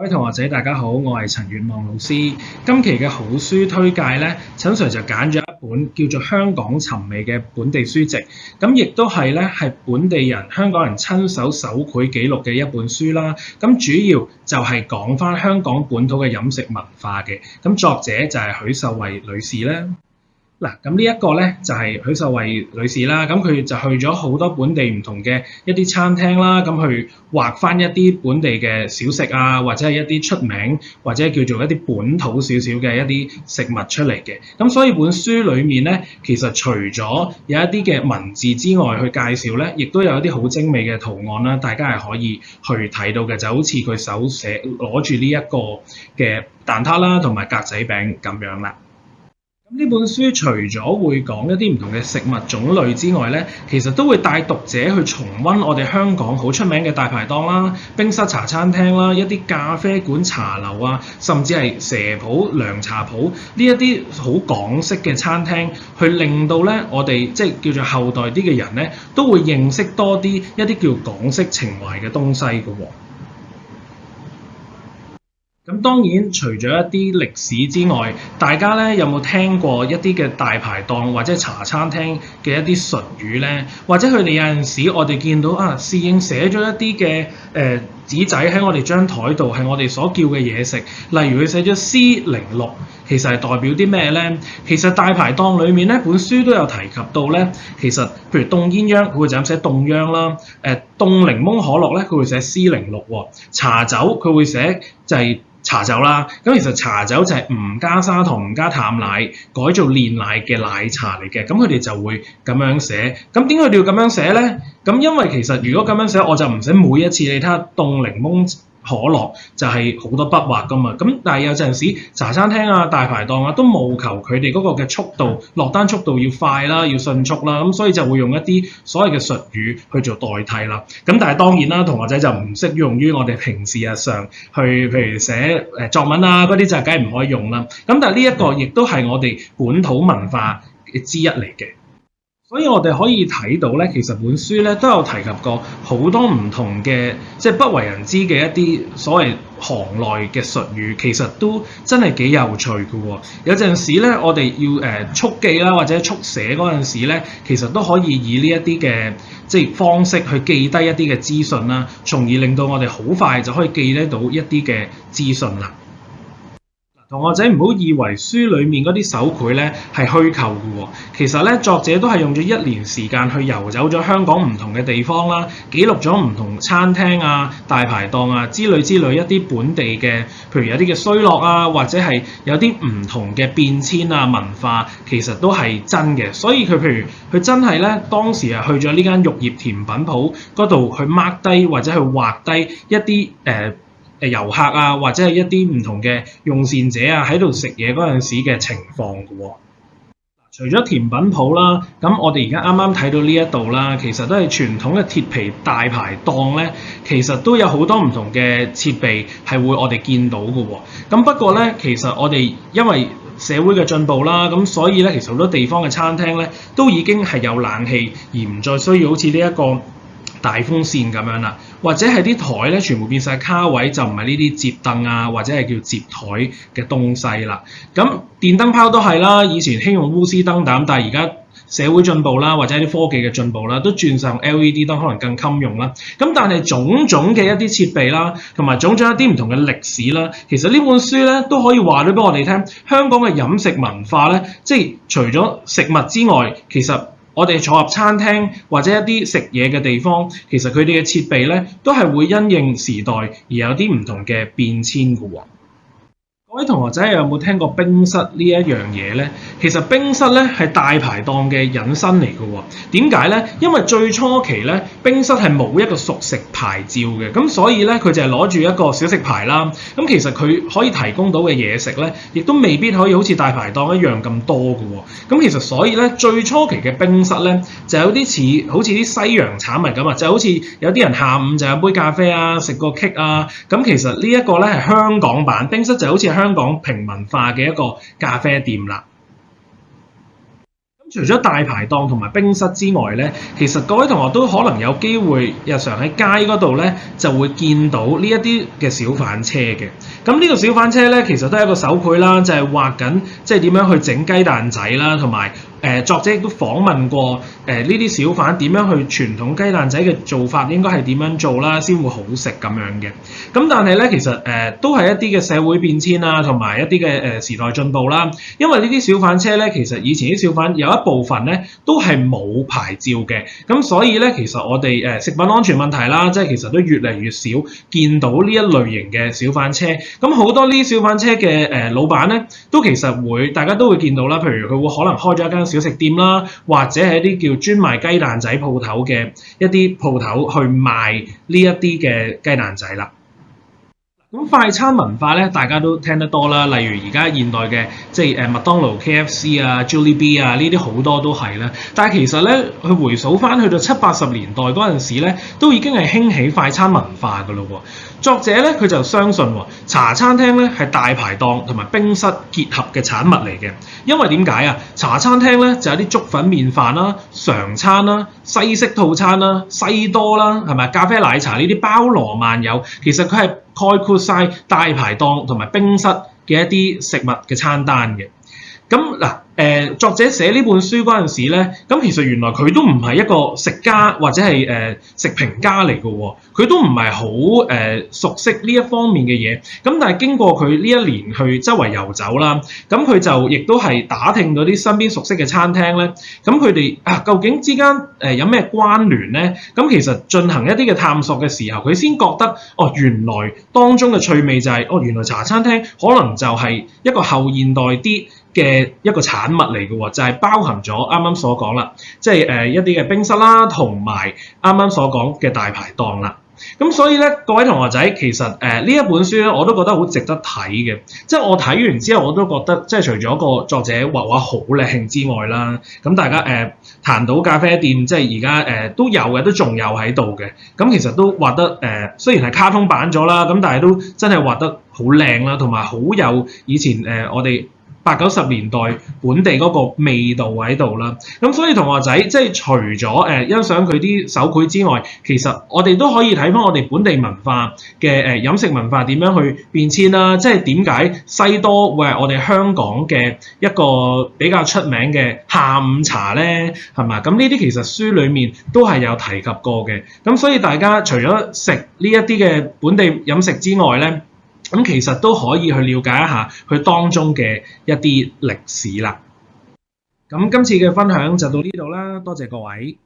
各位同學仔，大家好，我係陳遠望老師。今期嘅好書推介呢，陳 Sir 就揀咗一本叫做《香港尋味》嘅本地書籍，咁亦都係本地人、香港人親手手繪記錄嘅一本書啦。咁主要就係講返香港本土嘅飲食文化嘅。咁作者就係許秀惠女士啦。嗱，咁呢一個咧就係許秀惠女士啦，咁佢就去咗好多本地唔同嘅一啲餐廳啦，咁去畫翻一啲本地嘅小食啊，或者係一啲出名或者叫做一啲本土少少嘅一啲食物出嚟嘅。咁所以本書裡面咧，其實除咗有一啲嘅文字之外，去介紹咧，亦都有一啲好精美嘅圖案啦，大家係可以去睇到嘅，就好似佢手寫攞住呢一個嘅蛋撻啦，同埋格仔餅咁樣啦。呢本書除咗會講一啲唔同嘅食物種類之外咧，其實都會帶讀者去重溫我哋香港好出名嘅大排檔啦、冰室茶餐廳啦、一啲咖啡館茶樓啊，甚至係蛇鋪、涼茶鋪呢一啲好港式嘅餐廳，去令到咧我哋即係叫做後代啲嘅人咧，都會認識多啲一啲叫港式情懷嘅東西嘅喎。咁當然，除咗一啲歷史之外，大家咧有冇聽過一啲嘅大排檔或者茶餐廳嘅一啲術語咧？或者佢哋有陣時，我哋見到侍應寫咗一啲嘅紙仔喺我哋張台度，係我哋所叫嘅嘢食。例如佢寫咗 C06，其實係代表啲咩咧？其實大排檔裡面咧，本書都有提及到咧。其實譬如凍鴛鴦，佢會就咁寫凍鴛啦。凍檸檬可樂咧，佢會寫 C06喎。茶酒佢會寫就係茶酒啦，咁其實茶酒就係唔加砂糖、唔加淡奶，改做煉奶嘅奶茶嚟嘅，咁佢哋就會咁樣寫。咁點解佢哋要咁樣寫咧？咁因為其實如果咁樣寫，我就唔使每一次你睇下凍檸檬可樂就係好多筆畫噶嘛，咁但係有陣時茶餐廳啊、大排檔啊都務求佢哋嗰個嘅速度落單速度要快啦、要迅速啦，咁所以就會用一啲所謂嘅術語去做代替啦。咁但係當然啦，同學仔就唔適用於我哋平時日常去譬如寫作文啊嗰啲就梗係唔可以用啦。咁但係呢一個亦都係我哋本土文化嘅之一嚟嘅。所以我哋可以睇到咧，其實本書咧都有提及過好多唔同嘅，即係不為人知嘅一啲所謂行內嘅術語，其實都真係幾有趣嘅喎。有陣時咧，我哋要速記啦，或者速寫嗰陣時咧，其實都可以以呢一啲嘅即係方式去記低一啲嘅資訊啦，從而令到我哋好快就可以記得到一啲嘅資訊啦。同學仔唔好以為書裡面嗰啲手繪咧係虛構嘅喎，其實咧作者都係用咗1年時間去遊走咗香港唔同嘅地方啦，記錄咗唔同餐廳啊、大排檔啊之類一啲本地嘅，譬如有啲嘅衰落啊，或者係有啲唔同嘅變遷啊文化，其實都係真嘅。所以佢譬如佢真係咧當時係去咗呢間玉葉甜品鋪嗰度去 mark 低或者去畫低一啲遊客啊，或者係一啲唔同嘅用膳者啊，喺度食嘢嗰陣時嘅情況嘅喎。除咗甜品鋪啦，咁我哋而家啱啱睇到呢一度啦，其實都係傳統嘅鐵皮大排檔咧，其實都有好多唔同嘅設備係會我哋見到嘅喎。咁不過咧，其實我哋因為社會嘅進步啦，咁所以咧，其實好多地方嘅餐廳咧都已經係有冷氣，而唔再需要好似呢一個大風扇咁樣啦，或者係啲台咧全部變晒卡位，就唔係呢啲摺凳啊，或者係叫摺台嘅東西啦。咁電燈泡都係啦，以前興用鎢絲燈膽，但係而家社會進步啦，或者啲科技嘅進步啦，都轉上 LED 燈，可能更襟用啦。咁但係種種嘅一啲設備啦，同埋種種一啲唔同嘅歷史啦，其實呢本書咧都可以話咗俾我哋聽，香港嘅飲食文化咧，即係除咗食物之外，其實我哋坐入餐廳或者一啲食嘢嘅地方，其實佢哋嘅設備咧都係會因應時代而有啲唔同嘅變遷嘅喎。各位同學仔有冇聽過冰室呢一樣嘢咧？其實冰室咧係大排檔嘅引申嚟嘅喎。點解咧？因為最初期咧，冰室係冇一個熟食牌照嘅，咁所以咧佢就係攞住一個小食牌啦。咁其實佢可以提供到嘅嘢食咧，亦都未必可以好似大排檔一樣咁多嘅喎。咁其實所以咧，最初期嘅冰室咧就有啲似好似啲西洋產物咁啊，就好似有啲人下午就有杯咖啡啊，食個 cake 啊。咁其實呢一個咧係香港版冰室，就好似香港平民化嘅一個咖啡店啦。除咗大排檔同埋冰室之外咧，其實各位同學都可能有機會日常喺街嗰度咧就會見到呢一啲嘅小販車嘅。咁呢個小販車咧，其實都係一個手繪啦，就係畫緊即係點樣去整雞蛋仔啦，同埋作者亦都訪問過呢啲小販點樣去傳統雞蛋仔嘅做法應該係點樣做啦，先會好食咁樣嘅。咁但係咧，其實都係一啲嘅社會變遷啊，同埋一啲嘅時代進步啦。因為呢啲小販車咧，其實以前啲小販有一部分咧都係冇牌照嘅，咁所以咧其實我哋食品安全問題啦，即係其實都越嚟越少見到呢一類型嘅小販車。咁好多呢啲小販車嘅老闆咧，都其實會大家都會見到啦，譬如佢會可能開咗一間小食店啦，或者係一啲叫專賣雞蛋仔鋪頭嘅一啲鋪頭去賣呢一啲嘅雞蛋仔啦。咁快餐文化咧，大家都聽得多啦。例如而家現代嘅即係麥當勞、KFC 啊、Jollibee 啊呢啲好多都係啦。但係其實咧，去回數翻去到70、80年代嗰陣時咧，都已經係興起快餐文化㗎咯喎。作者咧佢就相信茶餐廳咧係大排檔同埋冰室結合嘅產物嚟嘅。因為點解啊？茶餐廳咧就有啲粥粉麵飯啦、常餐啦、西式套餐啦、西多啦，係咪咖啡奶茶呢啲包羅萬有，其實佢係概括晒大排檔同埋冰室嘅一啲食物嘅餐單嘅。咁嗱，作者寫呢本書嗰陣時咧，咁其實原來佢都唔係一個食家或者係食評家嚟嘅喎，佢都唔係好熟悉呢一方面嘅嘢。咁但係經過佢呢一年去周圍遊走啦，咁佢就亦都係打聽到啲身邊熟悉嘅餐廳咧，咁佢哋究竟之間有咩關聯咧？咁其實進行一啲嘅探索嘅時候，佢先覺得原來當中嘅趣味就係原來茶餐廳可能就係一個後現代啲嘅一個產物嚟嘅喎，就係包含咗啱啱所講啦，即係一啲嘅冰室啦，同埋啱啱所講嘅大排檔啦。咁所以咧，各位同學仔，其實呢一本書咧，我都覺得好值得睇嘅。即係我睇完之後，我都覺得即係除咗個作者畫畫好靚之外啦，咁大家彈島咖啡店即係而家都有嘅，都仲有喺度嘅。咁其實都畫得雖然係卡通版咗啦，咁但係都真係畫得好靚啦，同埋好有以前我哋80、90年代本地嗰個味道喺度啦，咁所以同學仔即係除咗欣賞佢啲手繪之外，其實我哋都可以睇翻我哋本地文化嘅飲食文化點樣去變遷啦，即係點解西多會係我哋香港嘅一個比較出名嘅下午茶咧，係嘛？咁呢啲其實書裡面都係有提及過嘅，咁所以大家除咗食呢一啲嘅本地飲食之外咧，咁其實都可以去了解一下佢當中嘅一啲歷史啦。咁今次嘅分享就到呢度啦，多謝各位。